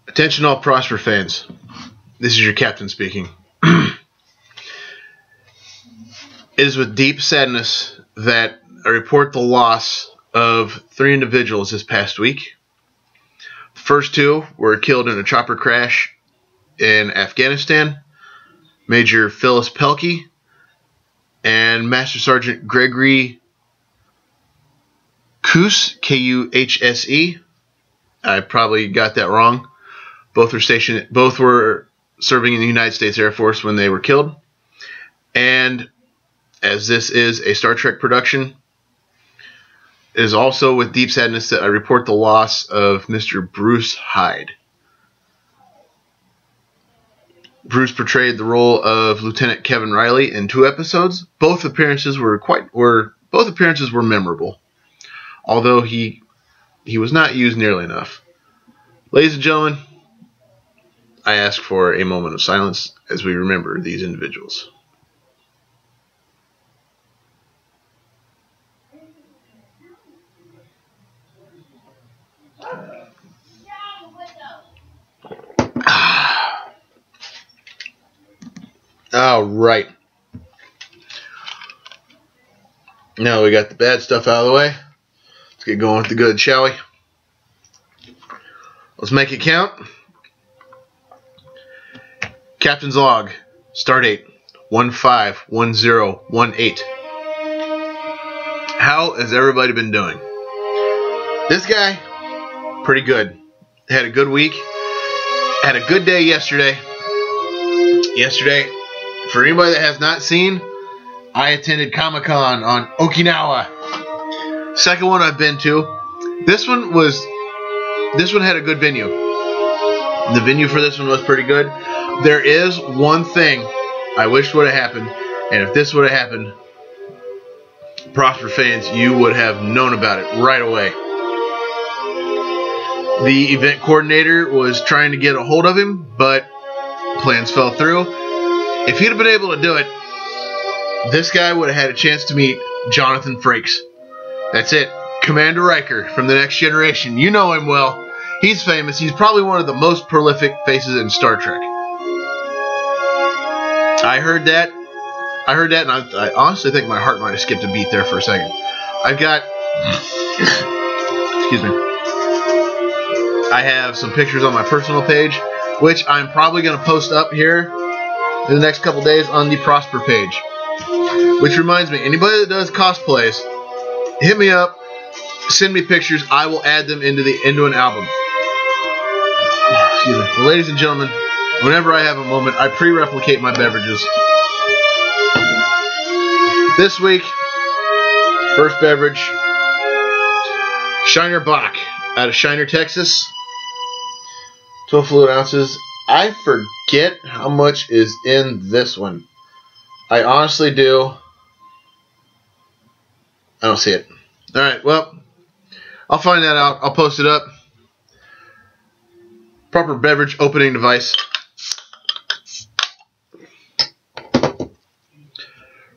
Attention all Prosper fans. This is your captain speaking. It is with deep sadness that I report the loss of 3 individuals this past week. The first 2 were killed in a chopper crash in Afghanistan. Major Phyllis Pelkey and Master Sergeant Gregory Kuhse, Kuhse. I probably got that wrong. Both were serving in the United States Air Force when they were killed. And as this is a Star Trek production, it is also with deep sadness that I report the loss of Mr. Bruce Hyde. Bruce portrayed the role of Lieutenant Kevin Riley in 2 episodes. Both appearances were memorable, although he was not used nearly enough. Ladies and gentlemen, I ask for a moment of silence as we remember these individuals. All right. Now we got the bad stuff out of the way. Let's get going with the good, shall we? Let's make it count. Captain's log. Stardate 151018. How has everybody been doing? This guy, pretty good. Had a good week. Had a good day yesterday. For anybody that has not seen, I attended Comic-Con on Okinawa. Second one I've been to. This one had a good venue. The venue for this one was pretty good. There is one thing I wish would have happened, and if this would have happened, Prosper fans, you would have known about it right away. The event coordinator was trying to get a hold of him, but plans fell through. If he'd have been able to do it, this guy would have had a chance to meet Jonathan Frakes. That's it. Commander Riker from The Next Generation. You know him well. He's famous. He's probably one of the most prolific faces in Star Trek. I heard that, and I honestly think my heart might have skipped a beat there for a second. I've got... excuse me. I have some pictures on my personal page, which I'm probably going to post up here in the next couple days on the Prosper page. Which reminds me, anybody that does cosplays, hit me up, send me pictures. I will add them into an album. Excuse me. Well, ladies and gentlemen, whenever I have a moment, I pre-replicate my beverages. This week, first beverage, Shiner Bock out of Shiner, Texas. 12 fluid ounces. I forget how much is in this one. I honestly do. I don't see it. Alright, well, I'll find that out. I'll post it up. Proper beverage opening device.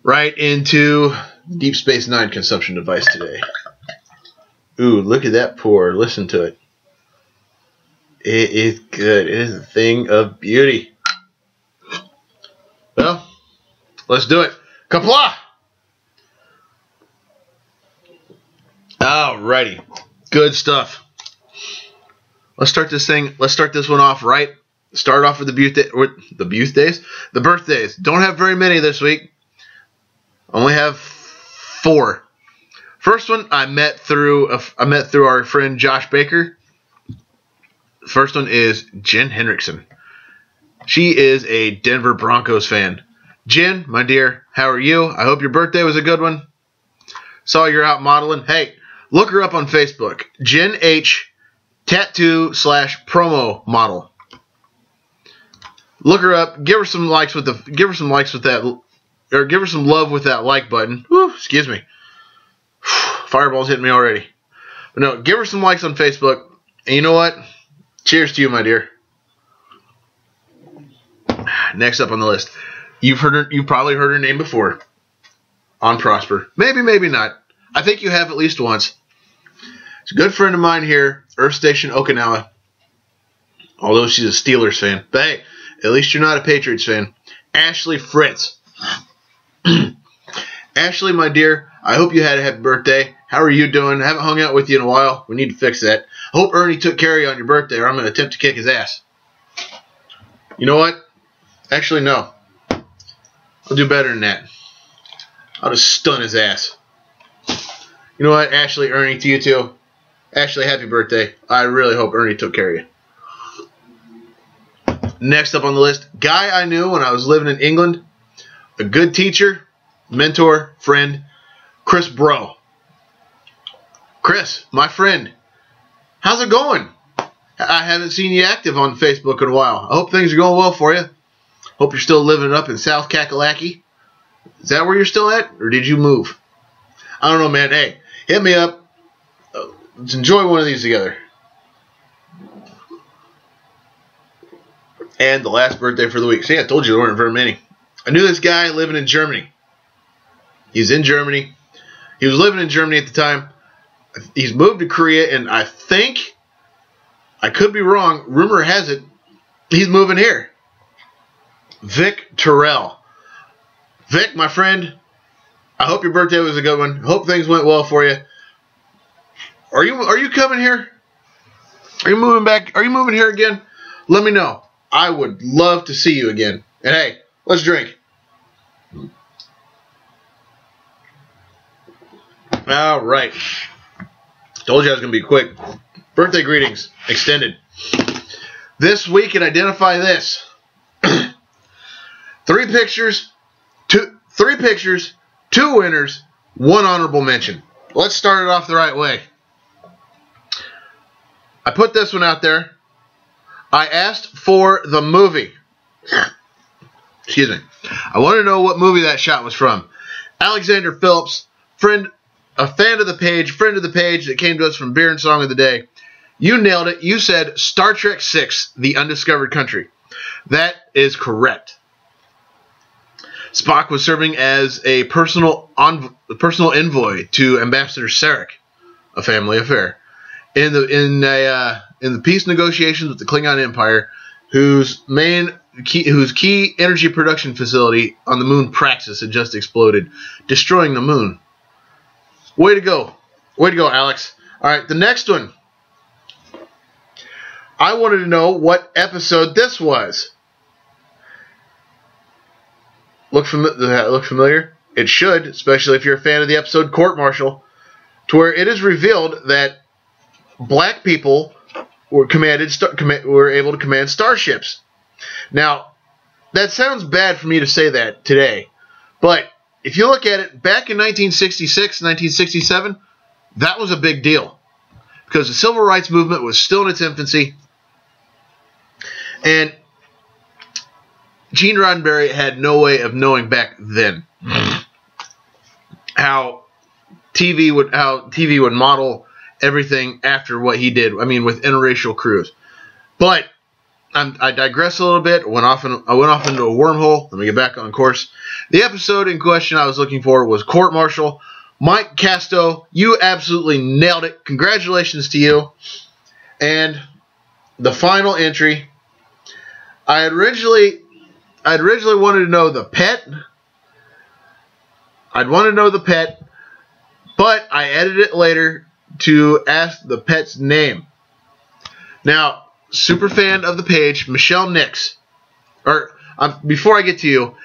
Right into Deep Space Nine consumption device today. Ooh, look at that pour. Listen to it. It is good. It is a thing of beauty. Well, let's do it. Kapla! Alrighty. Good stuff. Let's start this one off right. Start off with the birthdays. Don't have very many this week. Only have 4. First one I met through our friend Josh Baker. First one is Jenn Henriksen. She is a Denver Broncos fan. Jen, my dear, how are you? I hope your birthday was a good one. Saw you're out modeling. Hey, look her up on Facebook. Jen H. Tattoo/promo model. Look her up. Give her some likes with that, or give her some love with that like button. Whew, excuse me. Fireball's hitting me already. But no, give her some likes on Facebook. And you know what? Cheers to you, my dear. Next up on the list. You've probably heard her name before. On Prosper. Maybe, maybe not. I think you have at least once. It's a good friend of mine here, Earth Station Okinawa. Although she's a Steelers fan. But hey, at least you're not a Patriots fan. Ashlee Fritz. Ashlee, my dear, I hope you had a happy birthday. How are you doing? I haven't hung out with you in a while. We need to fix that. I hope Ernie took care of you on your birthday, or I'm going to attempt to kick his ass. You know what? Actually, no. I'll do better than that. I'll just stun his ass. You know what, Ashlee, Ernie, to you too. Ashlee, happy birthday. I really hope Ernie took care of you. Next up on the list, guy I knew when I was living in England. A good teacher, mentor, friend, Chris Bro. Chris, my friend, how's it going? I haven't seen you active on Facebook in a while. I hope things are going well for you. Hope you're still living up in South Kakalaki. Is that where you're still at, or did you move? I don't know, man. Hey, hit me up. Let's enjoy one of these together. And the last birthday for the week. See, I told you there weren't very many. I knew this guy living in Germany. He's in Germany. He was living in Germany at the time. He's moved to Korea, and I think, I could be wrong, rumor has it, he's moving here. Vic Terrell. Vic, my friend, I hope your birthday was a good one. Hope things went well for you. Are you coming here? Are you moving back? Are you moving here again? Let me know. I would love to see you again. And hey, let's drink. All right. Told you I was going to be quick. Birthday greetings extended. This week in Identify This. Three pictures, two winners, one honorable mention. Let's start it off the right way. I put this one out there. I asked for the movie. Excuse me. I want to know what movie that shot was from. Alexander Phillips, a fan of the page, friend of the page that came to us from Beer and Song of the Day. You nailed it. You said Star Trek VI, The Undiscovered Country. That is correct. Spock was serving as a personal envoy to Ambassador Sarek, a family affair, in the peace negotiations with the Klingon Empire, whose key energy production facility on the moon Praxis had just exploded, destroying the moon. Way to go, Alex. All right, the next one. I wanted to know what episode this was. Look familiar? It should, especially if you're a fan of the episode Court Martial, to where it is revealed that black people were able to command starships. Now, that sounds bad for me to say that today, but if you look at it, back in 1966, 1967, that was a big deal because the civil rights movement was still in its infancy, and Gene Roddenberry had no way of knowing back then how TV would model everything after what he did. I mean, with interracial crews. But I digress a little bit. I went off into a wormhole. Let me get back on course. The episode in question I was looking for was Court Martial. Mike Casto, you absolutely nailed it. Congratulations to you. And the final entry, I'd originally wanted to know the pet. I'd want to know the pet, but I edited it later to ask the pet's name. Now, super fan of the page, Michelle Nix. Before I get to you,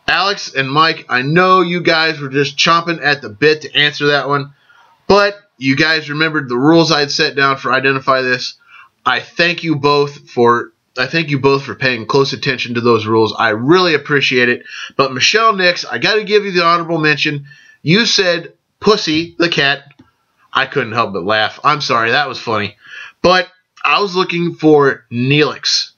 Alex and Mike, I know you guys were just chomping at the bit to answer that one, but you guys remembered the rules I had set down for Identify This. I thank you both for paying close attention to those rules. I really appreciate it. But Michelle Nix, I got to give you the honorable mention. You said Pussy the cat. I couldn't help but laugh. I'm sorry, that was funny. But I was looking for Neelix.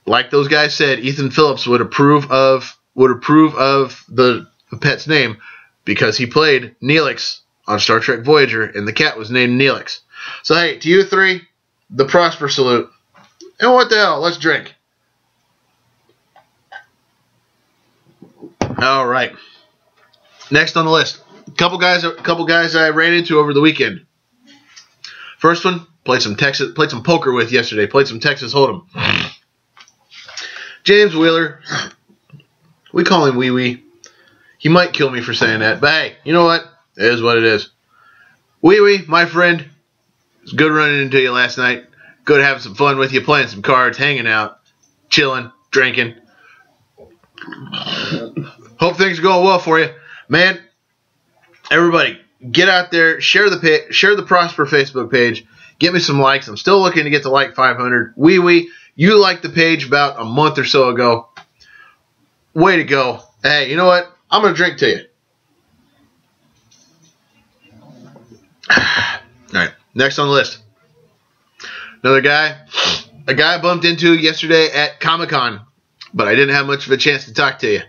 Like those guys said, Ethan Phillips would approve of the pet's name because he played Neelix on Star Trek Voyager, and the cat was named Neelix. So hey, to you three, the Prosper salute. And what the hell? Let's drink. All right. Next on the list, a couple guys I ran into over the weekend. First one, played some poker with yesterday. Played some Texas Hold'em. James Wheeler, we call him Wee Wee. He might kill me for saying that, but hey, you know what? It is what it is. Wee Wee, my friend, it's good running into you last night. Good having some fun with you, playing some cards, hanging out, chilling, drinking. Hope things are going well for you, man. Everybody, get out there, share the Prosper Facebook page. Get me some likes. I'm still looking to get to like 500. Wee Wee, you liked the page about a month or so ago. Way to go. Hey, you know what? I'm going to drink to you. All right, next on the list. Another guy. A guy I bumped into yesterday at Comic-Con, but I didn't have much of a chance to talk to you.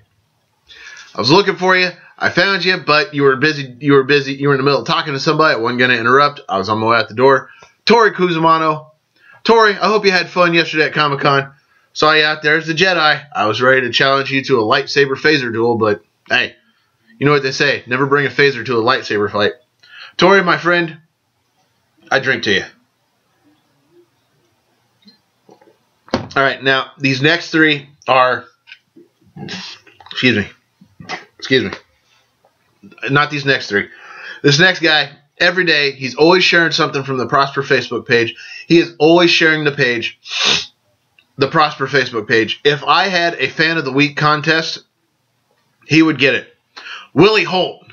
I was looking for you. I found you, but you were busy. You were in the middle of talking to somebody. I wasn't going to interrupt. I was on my way out the door. Tory Kuzumano. Tory, I hope you had fun yesterday at Comic-Con. Saw you out there as the Jedi. I was ready to challenge you to a lightsaber phaser duel, but hey, you know what they say. Never bring a phaser to a lightsaber fight. Tory, my friend, I drink to you. All right, now, these next three are... Excuse me. Not these next three. This next guy, every day, he's always sharing something from the Prosper Facebook page. He is always sharing the page, the Prosper Facebook page. If I had a Fan of the Week contest, he would get it. Willy Holt.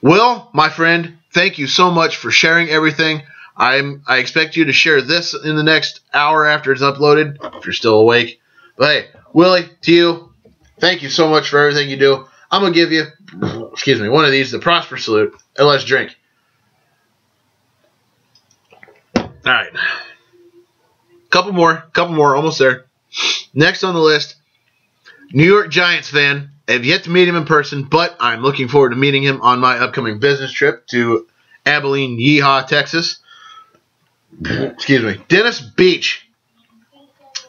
Will, my friend, thank you so much for sharing everything. I expect you to share this in the next hour after it's uploaded, if you're still awake. But hey, Willy, to you, thank you so much for everything you do. I'm going to give you, one of these, the Prosper salute, and let's drink. All right. Couple more, almost there. Next on the list, New York Giants fan. I have yet to meet him in person, but I'm looking forward to meeting him on my upcoming business trip to Abilene, Yeehaw, Texas. Dennis Beach.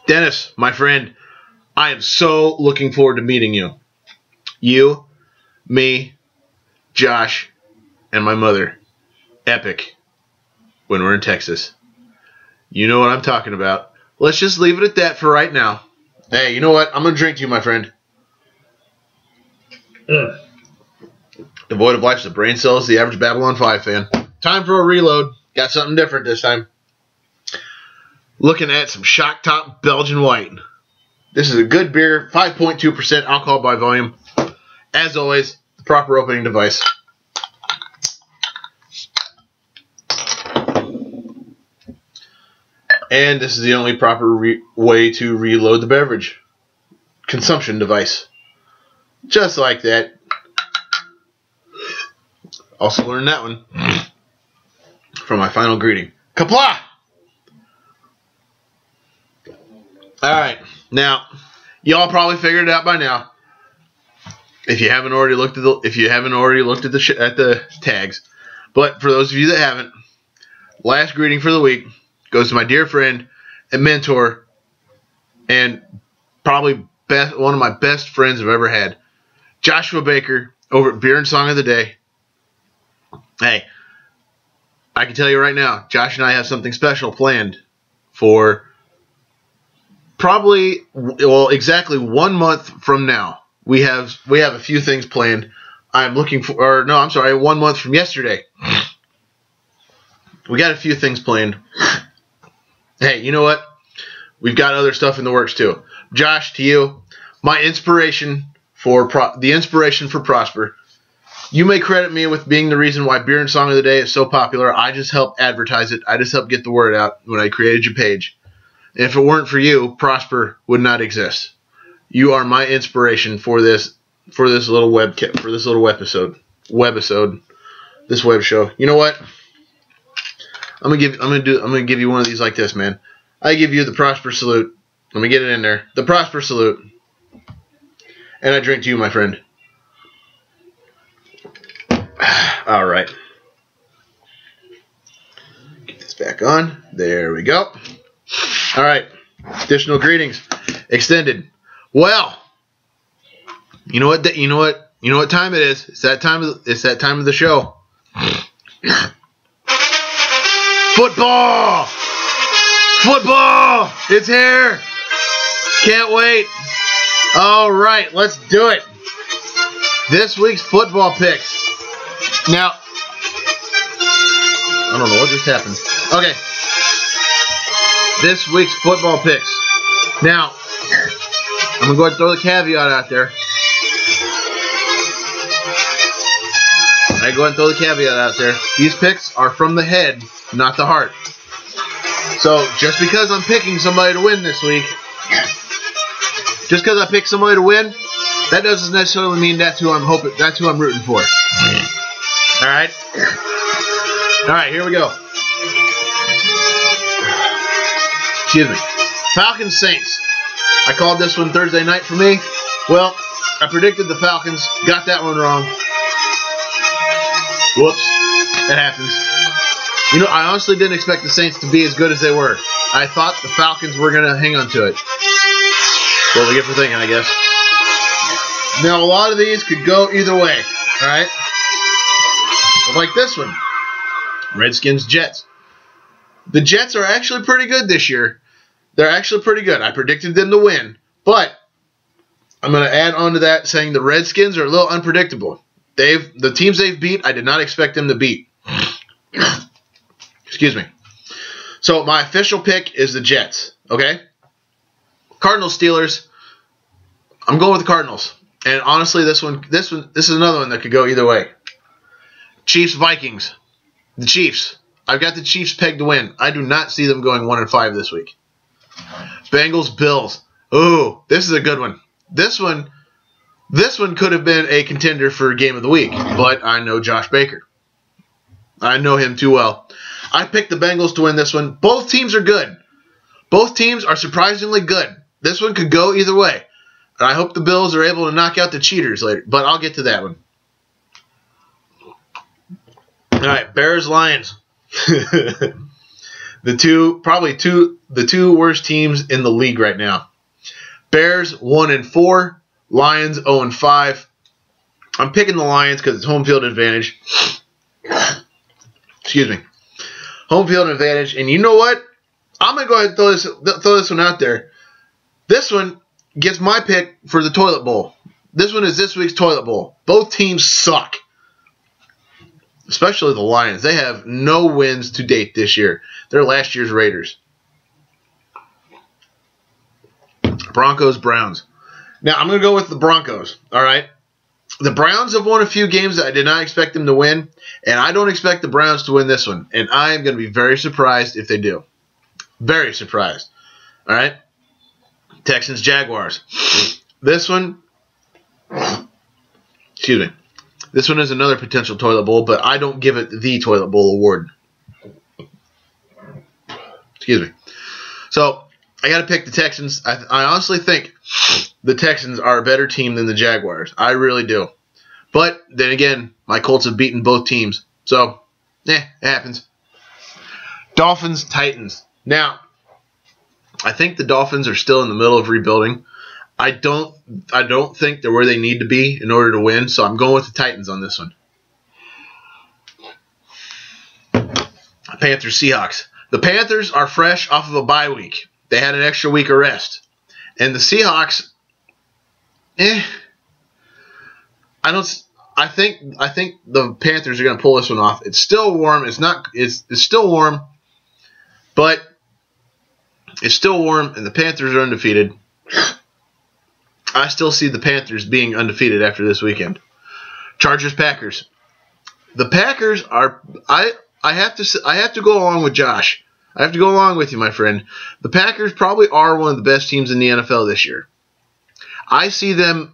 Dennis, my friend, I am so looking forward to meeting you. You, me, Josh, and my mother. Epic. When we're in Texas. You know what I'm talking about. Let's just leave it at that for right now. Hey, you know what? I'm going to drink to you, my friend. Devoid of life, the brain cells, the average Babylon 5 fan. Time for a reload. Got something different this time. Looking at some Shock Top Belgian White. This is a good beer, 5.2% alcohol by volume. As always, the proper opening device. And this is the only proper way to reload the beverage. Consumption device. Just like that. Also learned that one from my final greeting. Kapla! Alright, now, y'all probably figured it out by now. If you haven't already looked at the tags. But for those of you that haven't, last greeting for the week goes to my dear friend and mentor and probably one of my best friends I've ever had, Joshua Baker, over at Beer and Song of the Day. Hey, I can tell you right now, Josh and I have something special planned for probably, well, exactly 1 month from now. We have a few things planned. I'm looking for, or no, I'm sorry, 1 month from yesterday. We got a few things planned. Hey, you know what? We've got other stuff in the works too. Josh, to you, my inspiration for the inspiration for Prosper. You may credit me with being the reason why Beer and Song of the Day is so popular. I just helped advertise it. I just helped get the word out when I created your page. And if it weren't for you, Prosper would not exist. You are my inspiration for this little webisode, this web show. You know what? I'm gonna give you one of these like this, man. I give you the Prosper salute. Let me get it in there. The Prosper salute. And I drink to you, my friend. All right. Get this back on. There we go. All right. Additional greetings. Extended. Well, you know what time it is. It's that time of the show. Football! Football! It's here! Can't wait. All right, let's do it. This week's football picks. Now, I don't know what just happened. Okay. This week's football picks. Now, I'm going to go ahead and throw the caveat out there. I go ahead and throw the caveat out there. These picks are from the head, not the heart. So, just because I'm picking somebody to win this week, just because I pick somebody to win, that doesn't necessarily mean that's who I'm rooting for. All right? All right, here we go. Excuse me. Falcons Saints. I called this one Thursday night for me. Well, I predicted the Falcons. Got that one wrong. Whoops. It happens. You know, I honestly didn't expect the Saints to be as good as they were. I thought the Falcons were going to hang on to it. What we get for thinking, I guess. Now, a lot of these could go either way. All right? Like this one. Redskins, Jets. The Jets are actually pretty good this year. They're actually pretty good. I predicted them to win. But I'm going to add on to that saying the Redskins are a little unpredictable. The teams they've beat, I did not expect them to beat. Excuse me. So my official pick is the Jets. Okay? Cardinals, Steelers. I'm going with the Cardinals. And honestly, this is another one that could go either way. Chiefs, Vikings. The Chiefs. I've got the Chiefs pegged to win. I do not see them going 1-5 this week. Bengals, Bills. Ooh, this is a good one. This one could have been a contender for Game of the Week, but I know Josh Baker. I know him too well. I picked the Bengals to win this one. Both teams are good. Both teams are surprisingly good. This one could go either way. And I hope the Bills are able to knock out the cheaters later, but I'll get to that one. All right, Bears, Lions. the two worst teams in the league right now. Bears 1-4, Lions 0-5. I'm picking the Lions because it's home field advantage. Excuse me, home field advantage. And you know what? I'm gonna go ahead and throw this one out there. This one gets my pick for the toilet bowl. This one is this week's toilet bowl. Both teams suck. Especially the Lions. They have no wins to date this year. They're last year's Raiders. Broncos, Browns. Now, I'm going to go with the Broncos. All right? The Browns have won a few games that I did not expect them to win. And I don't expect the Browns to win this one. And I am going to be very surprised if they do. Very surprised. All right? Texans, Jaguars. This one. Excuse me. This one is another potential toilet bowl, but I don't give it the toilet bowl award. Excuse me. So, I got to pick the Texans. I honestly think the Texans are a better team than the Jaguars. I really do. But, then again, my Colts have beaten both teams. So, it happens. Dolphins, Titans. Now, I think the Dolphins are still in the middle of rebuilding. I don't think they're where they need to be in order to win, so I'm going with the Titans on this one. Panthers, Seahawks. The Panthers are fresh off of a bye week. They had an extra week of rest. And the Seahawks, I think the Panthers are going to pull this one off. It's still warm. It's still warm, but it's still warm, and the Panthers are undefeated. I still see the Panthers being undefeated after this weekend. Chargers, Packers. The Packers are. I have to go along with Josh. I have to go along with you, my friend. The Packers probably are one of the best teams in the NFL this year. I see them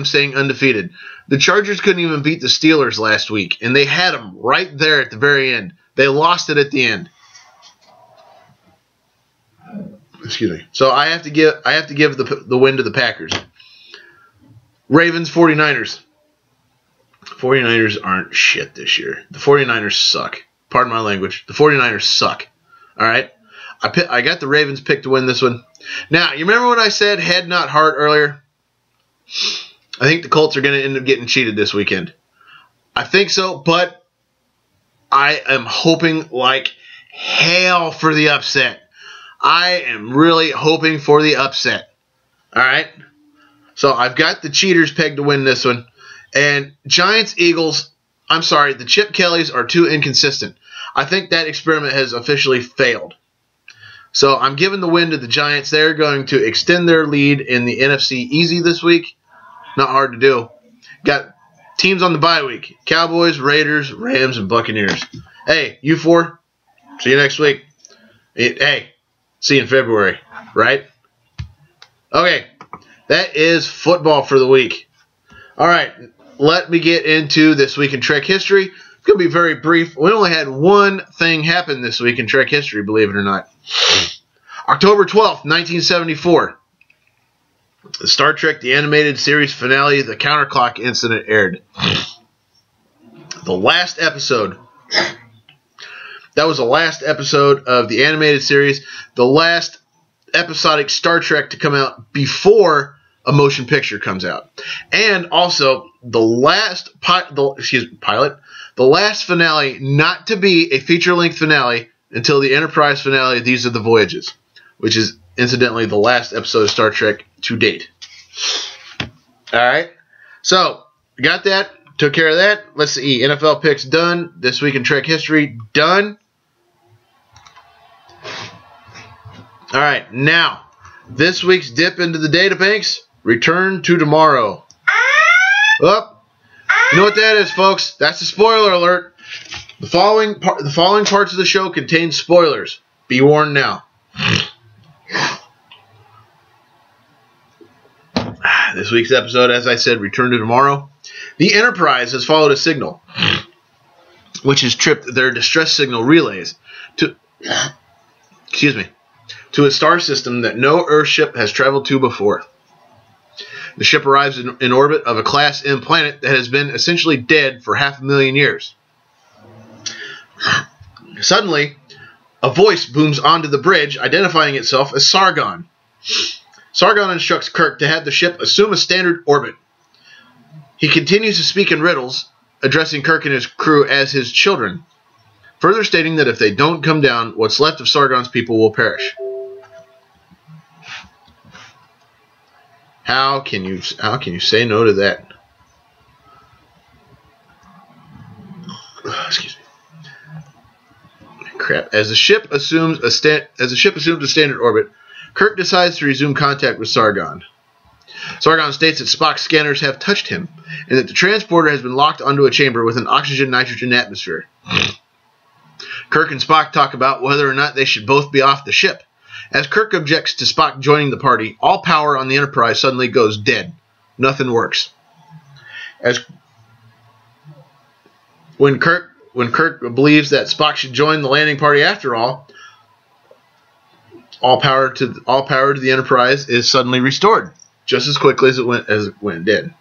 staying undefeated. The Chargers couldn't even beat the Steelers last week, and they had them right there at the very end. They lost it at the end. Excuse me. So I have to give the win to the Packers. Ravens, 49ers. 49ers aren't shit this year. The 49ers suck. Pardon my language. The 49ers suck. All right? I got the Ravens picked to win this one. Now, you remember when I said head, not heart earlier? I think the Colts are going to end up getting cheated this weekend. I think so, but I am hoping like hail for the upset. I am really hoping for the upset. All right? So I've got the cheaters pegged to win this one. And Giants, Eagles, I'm sorry, the Chip Kellys are too inconsistent. I think that experiment has officially failed. So I'm giving the win to the Giants. They're going to extend their lead in the NFC easy this week. Not hard to do. Got teams on the bye week. Cowboys, Raiders, Rams, and Buccaneers. Hey, you four, see you next week. Hey, see you in February, right? Okay, that is football for the week. All right, let me get into this week in Trek history. It's going to be very brief. We only had one thing happen this week in Trek history, believe it or not. October 12th, 1974. The Star Trek The Animated Series finale, The Counterclock Incident, aired. The last episode. That was the last episode of the animated series. The last episodic Star Trek to come out before a motion picture comes out. And also, the last pilot, the last finale not to be a feature-length finale until the Enterprise finale, These Are the Voyages, which is incidentally the last episode of Star Trek to date. Alright, so we got that, took care of that. Let's see, NFL picks done. This week in Trek history, done. Alright, now, this week's dip into the databanks, return to tomorrow. Oh, you know what that is, folks? That's a spoiler alert. The following parts of the show contain spoilers. Be warned now. This week's episode, as I said, return to tomorrow. The Enterprise has followed a signal, which has tripped their distress signal relays to a star system that no Earth ship has traveled to before. The ship arrives in orbit of a Class M planet that has been essentially dead for 500,000 years. Suddenly, a voice booms onto the bridge, identifying itself as Sargon. Sargon instructs Kirk to have the ship assume a standard orbit. He continues to speak in riddles, addressing Kirk and his crew as his children, further stating that if they don't come down, what's left of Sargon's people will perish. How can you say no to that? Excuse me. Crap. As the ship assumes a standard orbit, Kirk decides to resume contact with Sargon. Sargon states that Spock's scanners have touched him, and that the transporter has been locked onto a chamber with an oxygen-nitrogen atmosphere. Kirk and Spock talk about whether or not they should both be off the ship. As Kirk objects to Spock joining the party, all power on the Enterprise suddenly goes dead. Nothing works. When Kirk believes that Spock should join the landing party after all power to the Enterprise is suddenly restored, just as quickly as it went dead.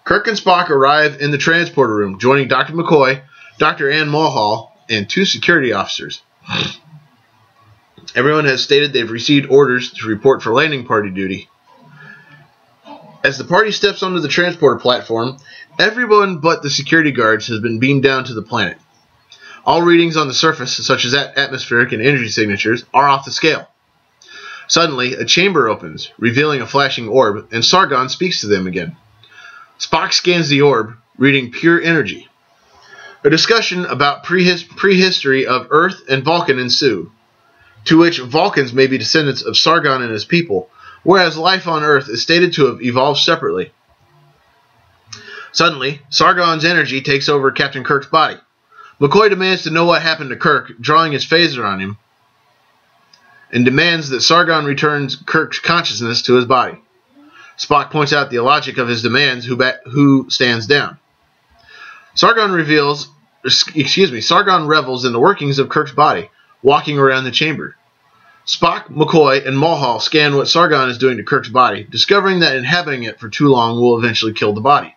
Kirk and Spock arrive in the transporter room, joining Dr. McCoy, Dr. Ann Mulhall, and 2 security officers. Everyone has stated they've received orders to report for landing party duty. As the party steps onto the transporter platform, everyone but the security guards has been beamed down to the planet. All readings on the surface, such as atmospheric and energy signatures, are off the scale. Suddenly, a chamber opens, revealing a flashing orb, and Sargon speaks to them again. Spock scans the orb, reading pure energy. A discussion about prehistory of Earth and Vulcan ensue, to which Vulcans may be descendants of Sargon and his people, whereas life on Earth is stated to have evolved separately. Suddenly, Sargon's energy takes over Captain Kirk's body. McCoy demands to know what happened to Kirk, drawing his phaser on him, and demands that Sargon returns Kirk's consciousness to his body. Spock points out the illogic of his demands, who stands down. Sargon revels in the workings of Kirk's body, walking around the chamber. Spock, McCoy, and Mulhall scan what Sargon is doing to Kirk's body, discovering that inhabiting it for too long will eventually kill the body.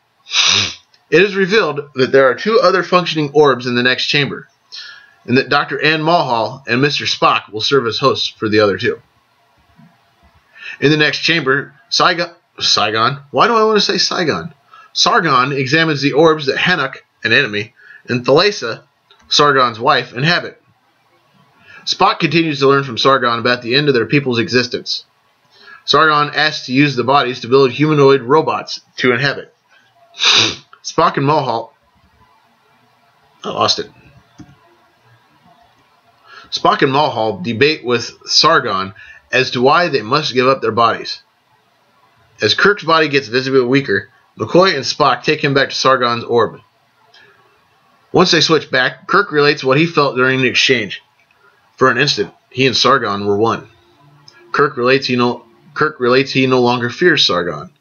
It is revealed that there are 2 other functioning orbs in the next chamber, and that Dr. Ann Mulhall and Mr. Spock will serve as hosts for the other 2. In the next chamber, Sargon examines the orbs that Hanuk, an enemy, and Thalassa, Sargon's wife, inhabit. Spock continues to learn from Sargon about the end of their people's existence. Sargon asks to use the bodies to build humanoid robots to inhabit. Spock and Mulhall... I lost it. Spock and Mulhall debate with Sargon as to why they must give up their bodies. As Kirk's body gets visibly weaker, McCoy and Spock take him back to Sargon's orb. Once they switch back, Kirk relates what he felt during the exchange. For an instant, he and Sargon were one. Kirk relates he no longer fears Sargon.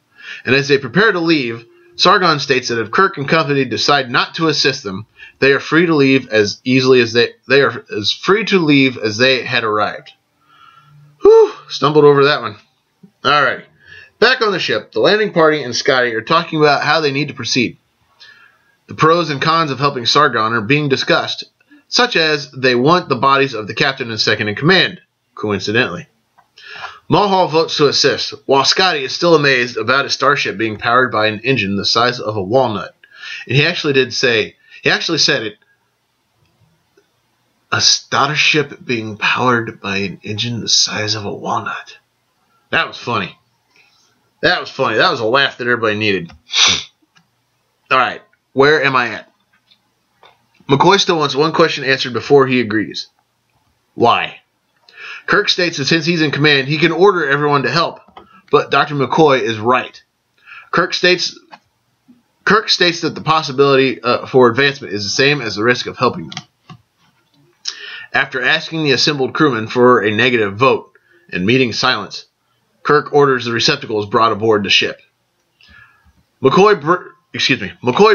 And as they prepare to leave, Sargon states that if Kirk and company decide not to assist them, they are free to leave as easily as they are as free to leave as they had arrived. Whew, stumbled over that one. Alrighty. Back on the ship, the landing party and Scotty are talking about how they need to proceed. The pros and cons of helping Sargon are being discussed, such as they want the bodies of the captain and second in command, coincidentally. Mulhall votes to assist, while Scotty is still amazed about his starship being powered by an engine the size of a walnut. And he actually said it, a starship being powered by an engine the size of a walnut. That was funny. That was funny. That was a laugh that everybody needed. Alright, where am I at? McCoy still wants one question answered before he agrees. Why? Kirk states that since he's in command, he can order everyone to help, but Dr. McCoy is right. Kirk states that the possibility for advancement is the same as the risk of helping them. After asking the assembled crewmen for a negative vote and meeting silence, Kirk orders the receptacles brought aboard the ship. McCoy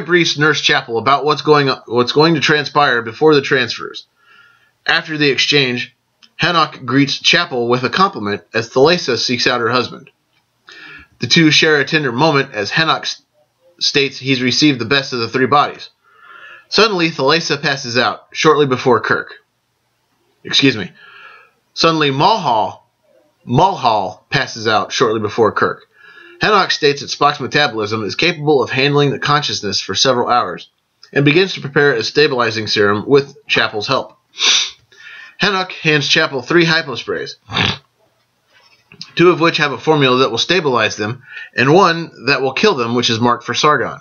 briefs Nurse Chapel about what's going to transpire before the transfers. After the exchange, Hanoch greets Chapel with a compliment as Thalassa seeks out her husband. The two share a tender moment as Hanoch states he's received the best of the three bodies. Suddenly, Thalassa passes out shortly before Kirk. Suddenly, Mulhall passes out shortly before Kirk. Hanoch states that Spock's metabolism is capable of handling the consciousness for several hours, and begins to prepare a stabilizing serum with Chapel's help. Hanoch hands Chapel 3 hyposprays, 2 of which have a formula that will stabilize them, and 1 that will kill them, which is marked for Sargon.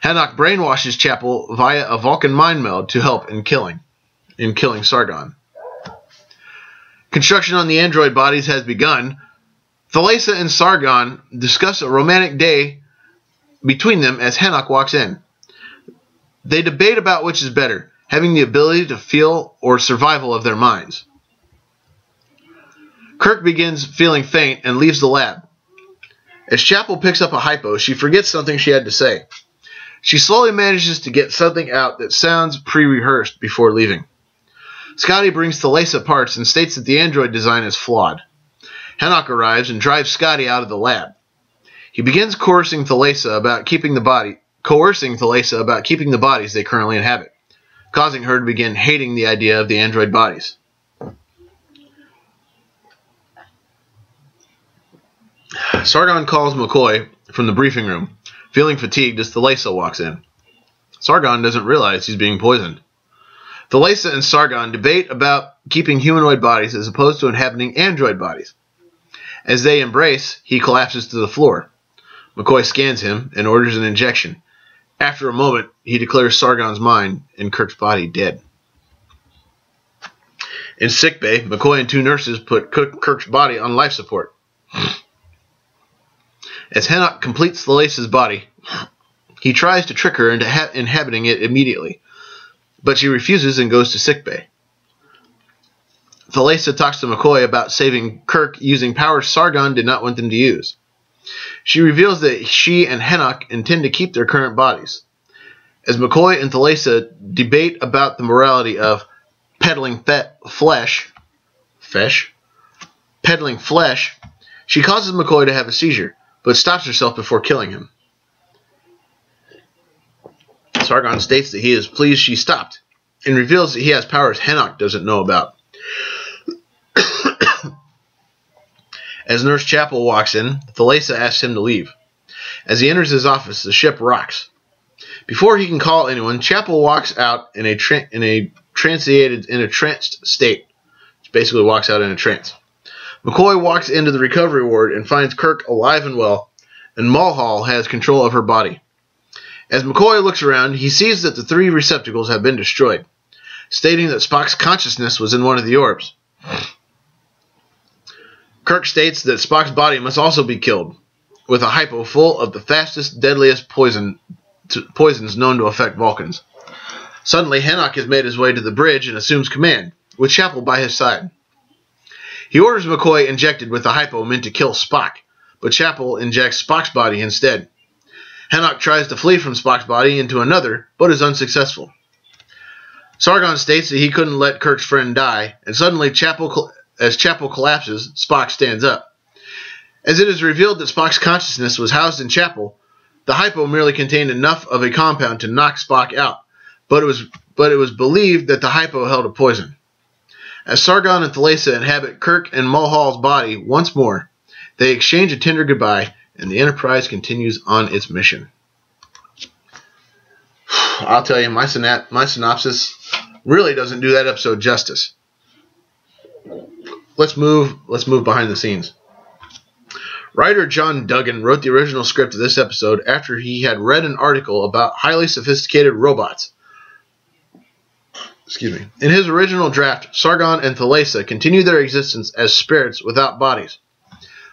Hanoch brainwashes Chapel via a Vulcan mind meld to help in killing Sargon. Construction on the android bodies has begun. Thalassa and Sargon discuss a romantic day between them as Hanoch walks in. They debate about which is better, having the ability to feel or survival of their minds. Kirk begins feeling faint and leaves the lab. As Chapel picks up a hypo, she forgets something she had to say. She slowly manages to get something out that sounds pre-rehearsed before leaving. Scotty brings Thalassa parts and states that the android design is flawed. Hanoch arrives and drives Scotty out of the lab. He begins coercing Thalassa about keeping the bodies they currently inhabit, causing her to begin hating the idea of the android bodies. Sargon calls McCoy from the briefing room, feeling fatigued as Thalassa walks in. Sargon doesn't realize he's being poisoned. Thalassa and Sargon debate about keeping humanoid bodies as opposed to inhabiting android bodies. As they embrace, he collapses to the floor. McCoy scans him and orders an injection. After a moment, he declares Sargon's mind and Kirk's body dead. In sickbay, McCoy and 2 nurses put Kirk's body on life support. As Hanoch completes Thalassa's body, he tries to trick her into inhabiting it immediately, but she refuses and goes to sickbay. Thalassa talks to McCoy about saving Kirk using powers Sargon did not want them to use. She reveals that she and Hanoch intend to keep their current bodies. As McCoy and Thalassa debate about the morality of peddling flesh, she causes McCoy to have a seizure, but stops herself before killing him. Sargon states that he is pleased she stopped, and reveals that he has powers Hanoch doesn't know about. As Nurse Chapel walks in, Thalassa asks him to leave. As he enters his office, the ship rocks. Before he can call anyone, Chapel walks out in a tranced state. basically walks out in a trance. McCoy walks into the recovery ward and finds Kirk alive and well, and Mulhall has control of her body. As McCoy looks around, he sees that the 3 receptacles have been destroyed, stating that Spock's consciousness was in one of the orbs. Kirk states that Spock's body must also be killed, with a hypo full of the fastest, deadliest poisons known to affect Vulcans. Suddenly, Henoch has made his way to the bridge and assumes command, with Chapel by his side. He orders McCoy injected with the hypo meant to kill Spock, but Chapel injects Spock's body instead. Henoch tries to flee from Spock's body into another, but is unsuccessful. Sargon states that he couldn't let Kirk's friend die, and suddenly, as Chapel collapses, Spock stands up. As it is revealed that Spock's consciousness was housed in Chapel, the hypo merely contained enough of a compound to knock Spock out, but it was believed that the hypo held a poison. As Sargon and Thalassa inhabit Kirk and Mulhall's body once more, they exchange a tender goodbye, and the Enterprise continues on its mission. I'll tell you, my synopsis really doesn't do that episode justice. Let's move behind the scenes. Writer John Duggan wrote the original script of this episode after he had read an article about highly sophisticated robots. In his original draft, Sargon and Thalassa continue their existence as spirits without bodies,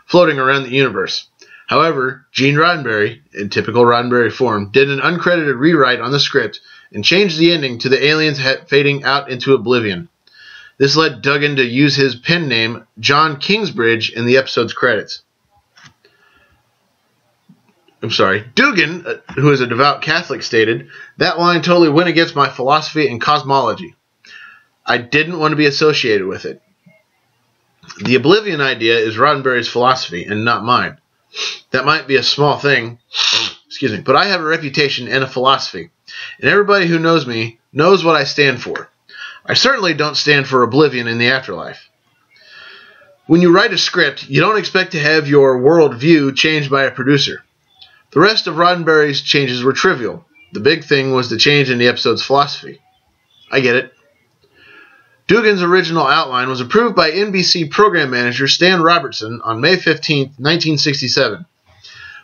floating around the universe. However, Gene Roddenberry, in typical Roddenberry form, did an uncredited rewrite on the script and changed the ending to the aliens fading out into oblivion. This led Duggan to use his pen name, John Kingsbridge, in the episode's credits. Dugan, who is a devout Catholic, stated, "That line totally went against my philosophy and cosmology. I didn't want to be associated with it. The oblivion idea is Roddenberry's philosophy and not mine. That might be a small thing, but I have a reputation and a philosophy, and everybody who knows me knows what I stand for. I certainly don't stand for oblivion in the afterlife." When you write a script, you don't expect to have your world view changed by a producer. The rest of Roddenberry's changes were trivial. The big thing was the change in the episode's philosophy. I get it. Dugan's original outline was approved by NBC program manager Stan Robertson on May 15, 1967,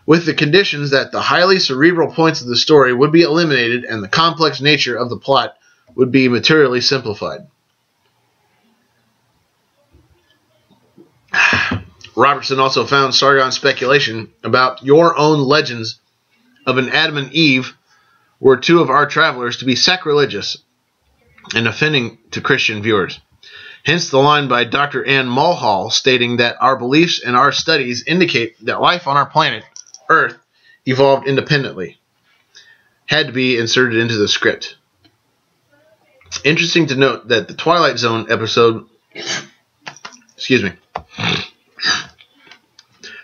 with the conditions that the highly cerebral points of the story would be eliminated and the complex nature of the plot would be materially simplified. Robertson also found Sargon's speculation about your own legends of an Adam and Eve were 2 of our travelers to be sacrilegious and offending to Christian viewers. Hence the line by Dr. Ann Mulhall stating that our beliefs and our studies indicate that life on our planet, Earth, evolved independently. Had to be inserted into the script. Interesting to note that the Twilight Zone episode...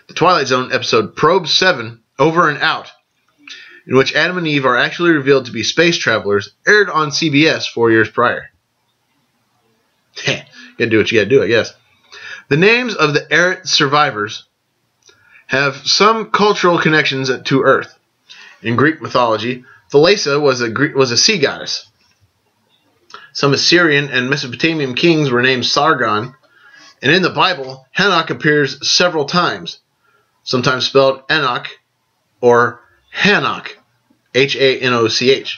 The Twilight Zone episode Probe 7, Over and Out, in which Adam and Eve are actually revealed to be space travelers, aired on CBS 4 years prior. Gotta do what you gotta do, I guess. The names of the Eret survivors have some cultural connections to Earth. In Greek mythology, Thalassa was a sea goddess. Some Assyrian and Mesopotamian kings were named Sargon, and in the Bible, Henoch appears several times, sometimes spelled Enoch or Hanoch, Hanoch,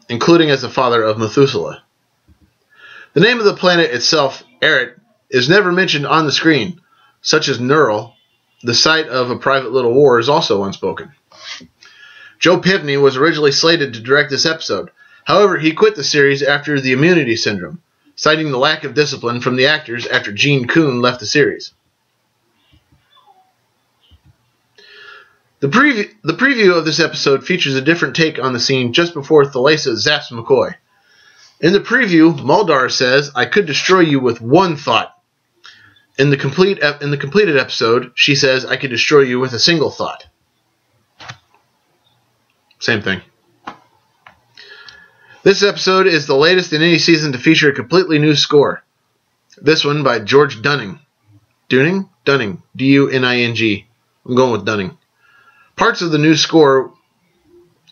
including as the father of Methuselah. The name of the planet itself, Eret, is never mentioned on the screen, such as Neural, the site of A Private Little War, is also unspoken. Joe Pivney was originally slated to direct this episode. However, he quit the series after the immunity syndrome, citing the lack of discipline from the actors after Gene Coon left the series. The preview of this episode features a different take on the scene just before Thalassa zaps McCoy. In the preview, Muldar says, "I could destroy you with one thought." In the completed episode, she says, "I could destroy you with a single thought." Same thing. This episode is the latest in any season to feature a completely new score. This one by George Dunning. Dunning? D-U-N-I-N-G. I'm going with Dunning. Parts of the new score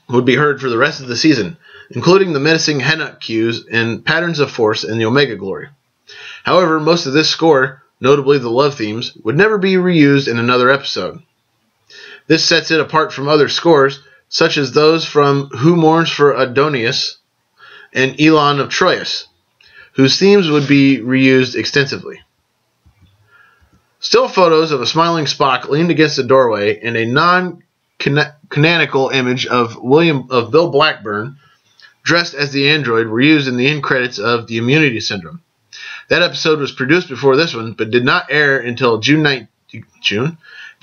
would be heard for the rest of the season, including the menacing Henoch cues and patterns of force in the Omega Glory. However, most of this score, notably the love themes, would never be reused in another episode. This sets it apart from other scores, such as those from Who Mourns for Adonius and Elon of Troyes, whose themes would be reused extensively. Still photos of a smiling Spock leaned against a doorway and a non-canonical image of Bill Blackburn dressed as the android were used in the end credits of The Immunity Syndrome. That episode was produced before this one, but did not air until January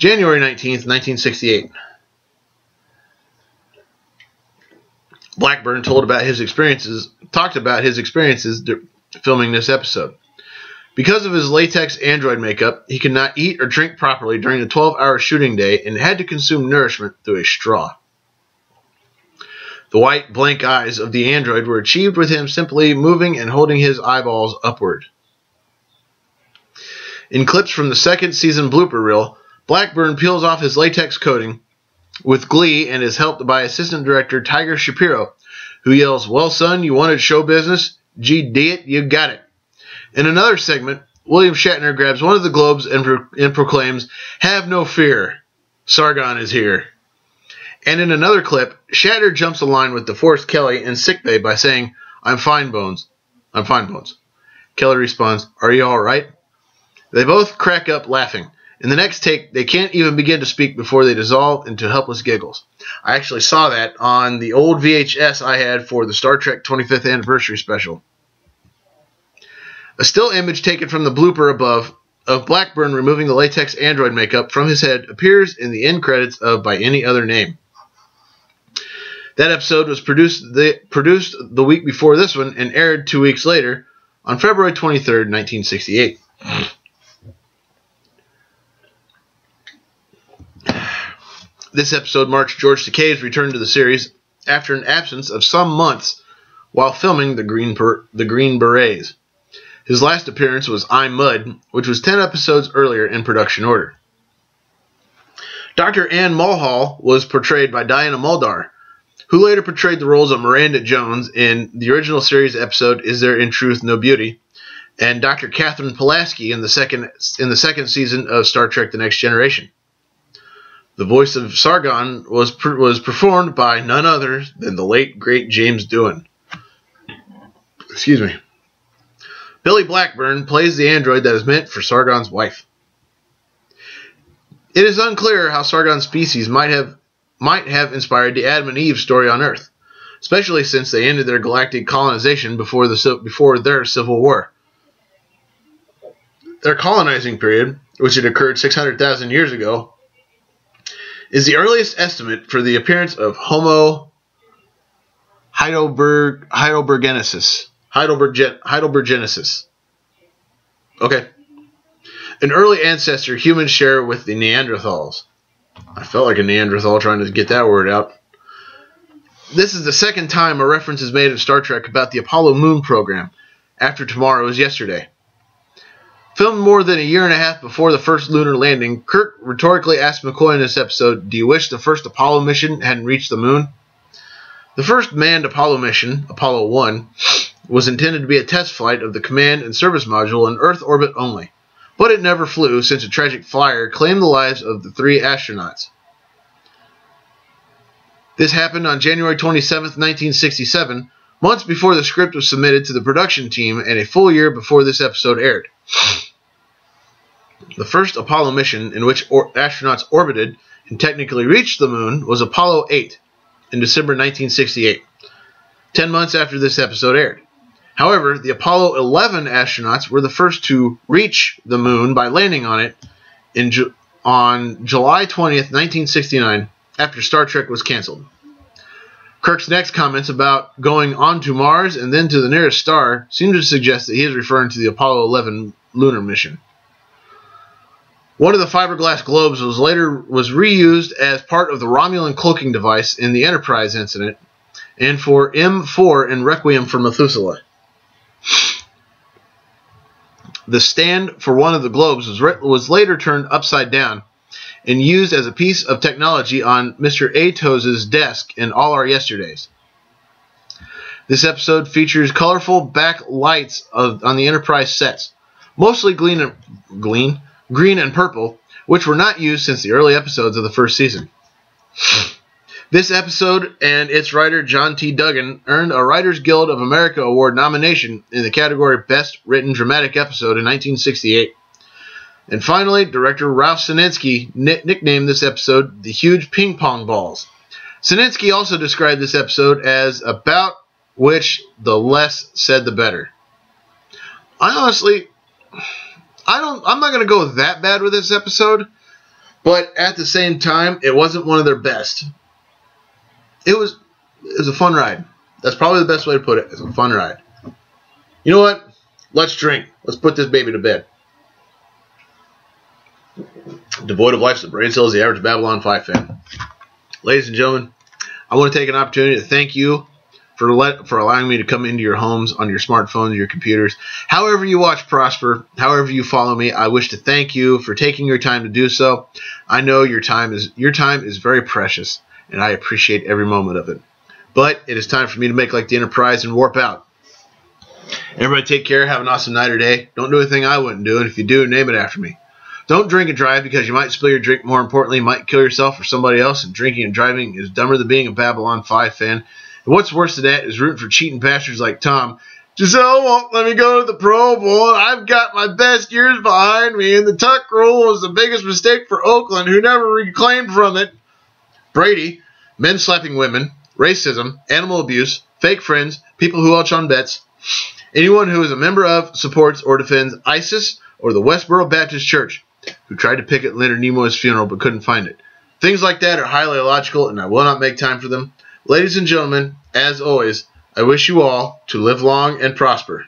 19th, 1968. Blackburn talked about his experiences filming this episode. Because of his latex android makeup, he could not eat or drink properly during the 12-hour shooting day and had to consume nourishment through a straw. The white, blank eyes of the android were achieved with him simply moving and holding his eyeballs upward. In clips from the second season blooper reel, Blackburn peels off his latex coating with glee and is helped by assistant director Tiger Shapiro, who yells, "Well, son, you wanted show business? Gee, it, you got it." In another segment, William Shatner grabs one of the globes and proclaims, "Have no fear, Sargon is here." And in another clip, Shatner jumps a line with DeForest Kelley in sickbay by saying, "I'm fine, Bones. I'm fine, Bones." Kelley responds, "Are you all right?" They both crack up laughing. In the next take, they can't even begin to speak before they dissolve into helpless giggles. I actually saw that on the old VHS I had for the Star Trek 25th Anniversary Special. A still image taken from the blooper above of Blackburn removing the latex android makeup from his head appears in the end credits of By Any Other Name. That episode was produced the week before this one and aired 2 weeks later on February 23rd, 1968. This episode marks George Takei's return to the series after an absence of some months while filming The Green Berets. His last appearance was I'm Mud, which was 10 episodes earlier in production order. Dr. Ann Mulhall was portrayed by Diana Muldaur, who later portrayed the roles of Miranda Jones in the original series episode Is There in Truth No Beauty, and Dr. Catherine Pulaski in the second season of Star Trek The Next Generation. The voice of Sargon was performed by none other than the late, great James Doohan. Excuse me. Billy Blackburn plays the android that is meant for Sargon's wife. It is unclear how Sargon's species might have inspired the Adam and Eve story on Earth, especially since they ended their galactic colonization before their civil war. Their colonizing period, which had occurred 600,000 years ago, is the earliest estimate for the appearance of Homo heidelbergensis. Heidelbergensis. Okay. An early ancestor humans share with the Neanderthals. I felt like a Neanderthal trying to get that word out. This is the second time a reference is made in Star Trek about the Apollo moon program, after tomorrow is yesterday. Filmed more than a year and a half before the first lunar landing, Kirk rhetorically asked McCoy in this episode, "Do you wish the first Apollo mission hadn't reached the moon?" The first manned Apollo mission, Apollo 1, was intended to be a test flight of the command and service module in Earth orbit only, but it never flew since a tragic fire claimed the lives of the 3 astronauts. This happened on January 27, 1967, months before the script was submitted to the production team and a full year before this episode aired. The first Apollo mission in which astronauts orbited and technically reached the moon was Apollo 8 in December 1968, 10 months after this episode aired. However, the Apollo 11 astronauts were the first to reach the moon by landing on it on July 20th, 1969, after Star Trek was canceled. Kirk's next comments about going on to Mars and then to the nearest star seem to suggest that he is referring to the Apollo 11 lunar mission. One of the fiberglass globes was reused as part of the Romulan cloaking device in the Enterprise incident and for M4 in Requiem for Methuselah. The stand for one of the globes was later turned upside down and used as a piece of technology on Mr. Atos's desk in All Our Yesterdays. This episode features colorful backlights on the Enterprise sets, mostly green and purple, which were not used since the early episodes of the first season. This episode and its writer John T. Duggan earned a Writers Guild of America Award nomination in the category Best Written Dramatic Episode in 1968. And finally, director Ralph Sininsky nicknamed this episode The Huge Ping Pong Balls. Sininsky also described this episode as about which the less said the better. I'm not going to go that bad with this episode, but at the same time, it wasn't one of their best. It was a fun ride. That's probably the best way to put it. It's a fun ride. You know what? Let's drink. Let's put this baby to bed. Devoid of life, the brain cells, the average Babylon 5 fan. Ladies and gentlemen, I want to take an opportunity to thank you for allowing me to come into your homes on your smartphones, your computers. However you watch Prosper, however you follow me, I wish to thank you for taking your time to do so. I know your time is very precious, and I appreciate every moment of it. But it is time for me to make like the Enterprise and warp out. Everybody take care. Have an awesome night or day. Don't do anything I wouldn't do, and if you do, name it after me. Don't drink and drive because you might spill your drink. More importantly, you might kill yourself or somebody else, and drinking and driving is dumber than being a Babylon 5 fan. And what's worse than that is rooting for cheating bastards like Tom. Giselle won't let me go to the Pro Bowl, and I've got my best years behind me, and the tuck rule was the biggest mistake for Oakland, who never reclaimed from it. Brady, men slapping women, racism, animal abuse, fake friends, people who welch on bets, anyone who is a member of, supports, or defends ISIS or the Westboro Baptist Church, who tried to picket Leonard Nimoy's funeral but couldn't find it. Things like that are highly illogical, and I will not make time for them. Ladies and gentlemen, as always, I wish you all to live long and prosper.